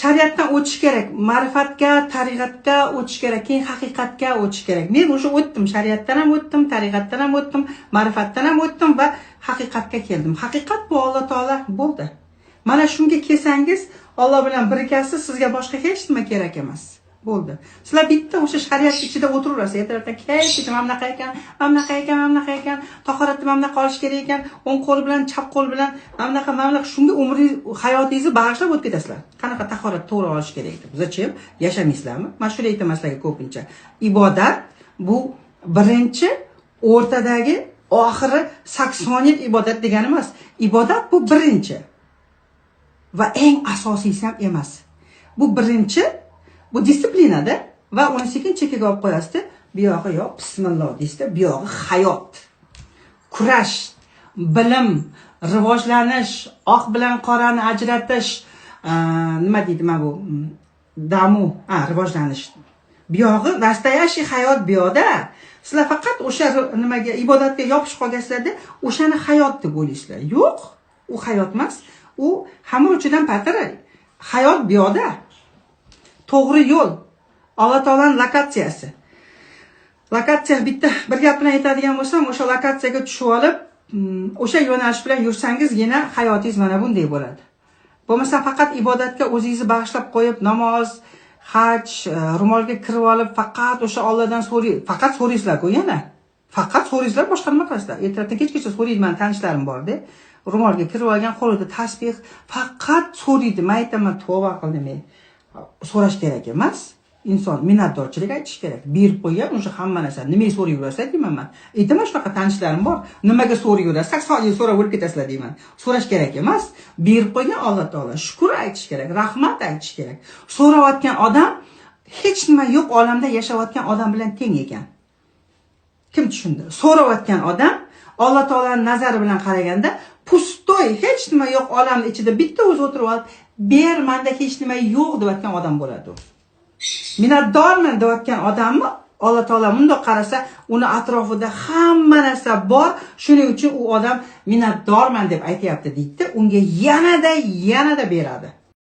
shariatdan o'tish kerak, ma'rifatga, tariqatga o'tish kerak, keyin haqiqatga o'tish kerak. Men o'sha o'tdim, shariatdan ham o'tdim, tariqatdan ham o'tdim, ma'rifatdan ham o'tdim va haqiqatga keldim. Haqiqat bu Alloh taolo bo'ldi. Mana shunga kelsangiz, Alloh bilan birgasiz, sizga boshqa hech nima kerak emas. Bo'ldi. Sizlar bitta o'sha shariat ichida o'tiraverasiz. Ertalabdan kechgacha mana bunaqa ekan, mana bunaqa ekan, tahoratni mana bunaqa qolish kerak ekan, o'ng qo'l bilan, chap qo'l bilan mana bunaqa shunga umringiz, hayotingizni bag'ishlab o'tib ketasizlar. Qanaqa tahorat to'g'ri olish kerak deb. Zachем yashamaysizlarmi? Mana shuni aytaman sizlarga ko'pincha. Ibodat bu birinchi, o'rtadagi, oxiri saksoniyat ibodat degani emas. Ibodat bu birinchi va eng asosiysi ham emas. Bu birinchi, bu disiplinada va uni sekin chekkaga olib qo'yasizda, bu yog'i yo'q, bismillah deysizda, bu yog'i hayot, kurash, bilim, rivojlanish, oq bilan qorani ajratish, nima deydi mana bu damu, rivojlanish. Bu yog'i nastoyashi hayot bu yoqda. Sizlar faqat o'sha nimaga, ibodatga yopishib qolgansizlarda, o'shani hayot deb o'ylaysizlar. Yo'q, u hayot emas. U hamma uchidan patiradi. Hayot bu yoqda. To'g'ri yo'l. Alloh taolaning lokatsiyasi. Lokatsiya bitta bir gap bilan aytadigan bo'lsam, o'sha lokatsiyaga tushib olib, o'sha yo'nalish bilan yursangizgina hayotingiz mana bunday bo'ladi. Bo'lmasa faqat ibodatga o'zingizni bag'ishlab qo'yib, namoz, haj, ro'molga kirib olib, faqat o'sha Allohdan faqat so'raysizlar-ku yana. Faqat so'raysizlar, boshqa nima qilasizlar? Ertalabdan kechgacha so'raydi, men tanishlarim bor-da. Ro'molga kirib olgan, qo'lida tasbih, faqat so'raydi. Men aytaman, tavba qildim men. So'rash kerak emas. Inson minnatdorchilik aytish kerak. Berib qo'ygan o'sha hamma narsani. Nimaga so'rayverasizlar deyman men. Aytaman, shunaqa tanishlarim bor. Nimaga so'rayverasiz? 80 yil so'rab o'lib ketasizlar deyman. So'rash kerak emas. Berib qo'ygan Alloh taolo. Shukr aytish kerak, rahmat aytish kerak. So'rayotgan odam hech nima yo'q olamda yashayotgan odam bilan teng ekan. Kim tushundi? So'rayotgan odam Alloh taolaning nazari bilan qaraganda pustoy, hech nima yo'q olamning ichida bitta o'zi o'tirib olib, ber menda hech nima yo'q deyotgan odam bo'ladi. Minnatdorman deyotgan odamni Alloh taolo bundoq qarasa, uni atrofida hamma narsa bor, shuning uchun u odam minnatdorman deb aytayapti deydi. Unga yanada beradi.